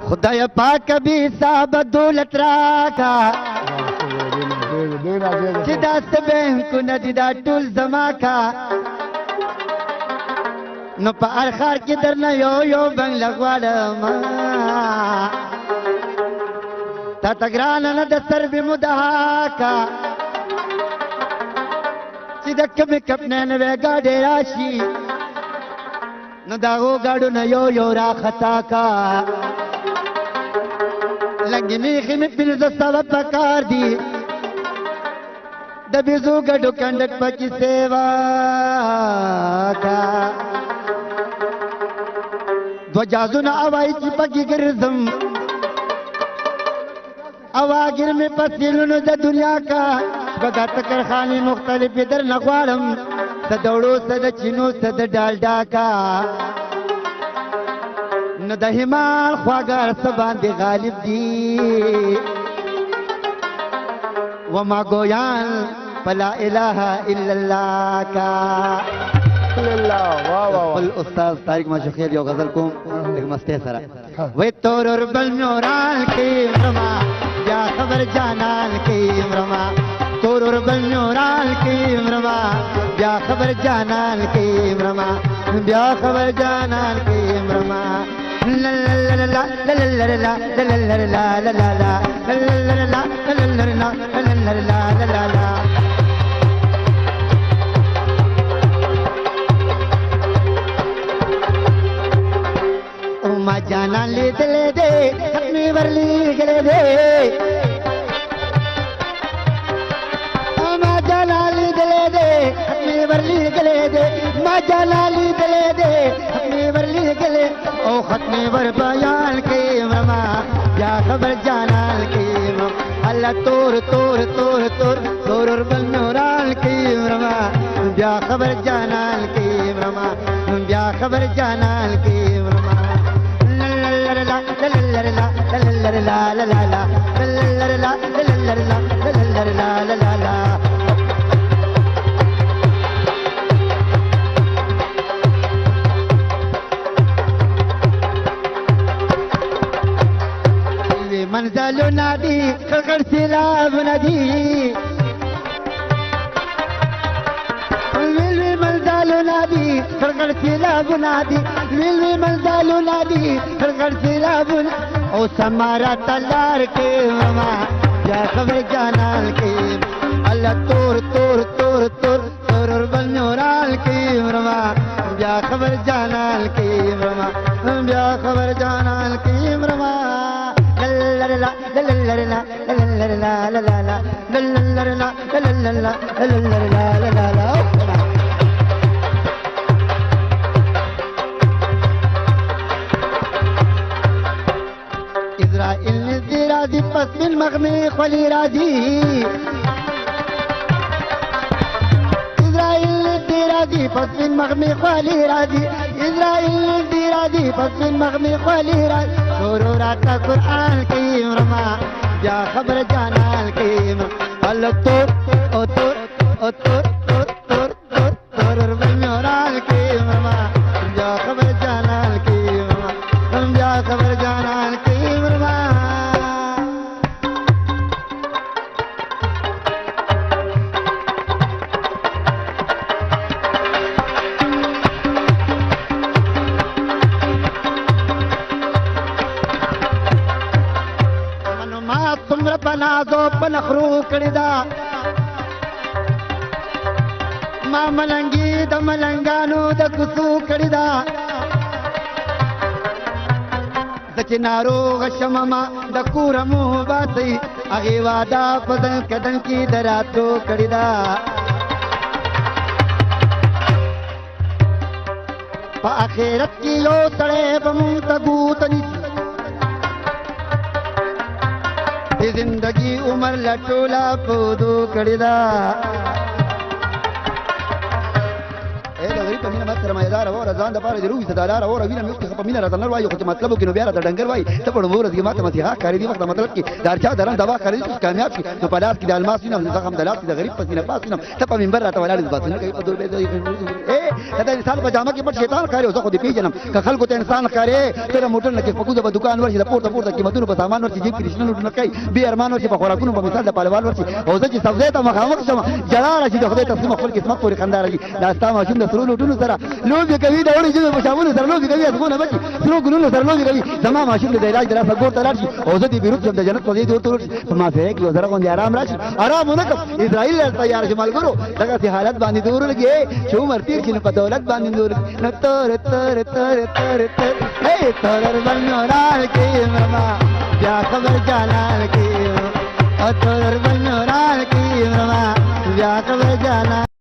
خدای پاک بی صاحب دولت راکا چې دا بینکونه دي دا ټول زما کا نو په هر ښار کې درنه یو بنګله غواړم تا ته ګرانه نه د سروې مدعا کا چې د کمې کپنې نوې ګاډې راشي نو د هغو ګاډو نه یو راخطا کا لنګې میخې مې پنځه سوه پکار دي د بیزو ګډو کنډک پکې سیوا کا دو جازونه اوای چې پکې ګرځم اواګر مې پسیلونو د دنیا کا بګا تکرخانې مختلفې در نه غواړم څه د وړو څه د چینو څه د ډالډا کا نو د همال خواږه څه باندې غالب دي وما گویان فلا الہ الا اللہ کا خپل استاد طارق ماشوخیل یو غزل کوم لږ مستۍ سره وی تورور بل نوران کې مرما بیا خبر جانان کې مرما تورور بل نوران کې مرما بیا خبر جانان کې مرما بیا خبر جانان کې مرما لا لا لا لا لا لا لا لا لا لا لا لا ما جانان لیدلې دې ختمې ورلیږلې دې ما جانان لیدلې دې ختمې ورلیږلې دې ما جانان لیدلې دې ختمې ورلیږلې او ختمې ور بیان کې مرما بیا خبر جانان کې الله تور تور تور تور تور بل نوران کې مرما بیا خبر جانان کې مرما بیا خبر جانان کې مرما منزل نادي خلق سلام نادي منزل نادي خلق سلام نادي منزل نادي خلق سلام او سمارا تلار کے ماما یا خبر جانال کے اللہ تور تور تور تور تور بنورال کے مرما یا خبر جانال کے مرما یا خبر جانال کے مرما لا لا لا لا لا لا لا لا لا لا لا إسرائيل نزدي راضي پس من مغمي خولي راضي إسرائيل نزدي راضي پس من مغمي خولي راضي إسرائيل نزدي راضي پس من مغمي خولي راضي شورورات قرآن کی مرما جا خبر جانان کی اللہ تور او تور او تور تور تور تور تور بنوران کی مرما جا خبر جانان کی مرما جا خبر جانان کی مرما پنازو پنخرو کړی دا ما ملنګي د ملنګانو د کوڅو کړی دا د چنارو غشمما د کورمو باسي هغه وادا پدن کدن کی دراتو کړی دا په اخرت کې یو سړی به مونږ ته ګوتنی زندگی عمر لټولا پودو کړی دا اے لوري په مینه ماته کرم یادار اور ځان د پاره ضروري صدالار اور وینم یو په مینه راته نور وایو خو مطلب کې نو بیا راته ډنګر وای ته په نور دې ماته متي ها کاری دی وخت مطلب کې دارچا درن دوا کاری کامیاب شي نو په لاس کې د الماس وینم زخم د لاس د غریب پسینه پاس وینم ته په منبر راته ولاړ دې باسنه کوي په دور به اے دا انسان په جامه کې پټ شیطان کاری زه خو دې پیژنم که خلکو ته انسان کاری ته موټر نه کې په کوزه په دکان ورشي د پورته قیمتونو په سامان ورشي جیب کرشن لوټ نه کوي به ارمان ورشي په خوراکونو په مثال د پالوال ورشي او زه چې سبزی ته مخامخ شم جلا راشي د خدای تقسیم خپل قسمت پورې خندار دي دا ستا ماشوم د سرو لوټونو سره لوبي کوي دا وړي چې په شامونو سره لوبي کوي ازغونه بچي سرو ګلونو سره لوبي کوي زما ماشوم د علاج دراسه ګور ته راشي او زه دې بیروت د جنت په دې ورته ورشي په ما فه کې زره غونډه آرام راشي آرام ونکم اسرائیل تیار شمال ګورو دغه سي حالت باندې دور لګي چې عمر تیر کینو په دولت باندې دور نو تور اے تور بنورال کې مما بیا خبر جانان کې او تور بنورال کې مما بیا خبر جانان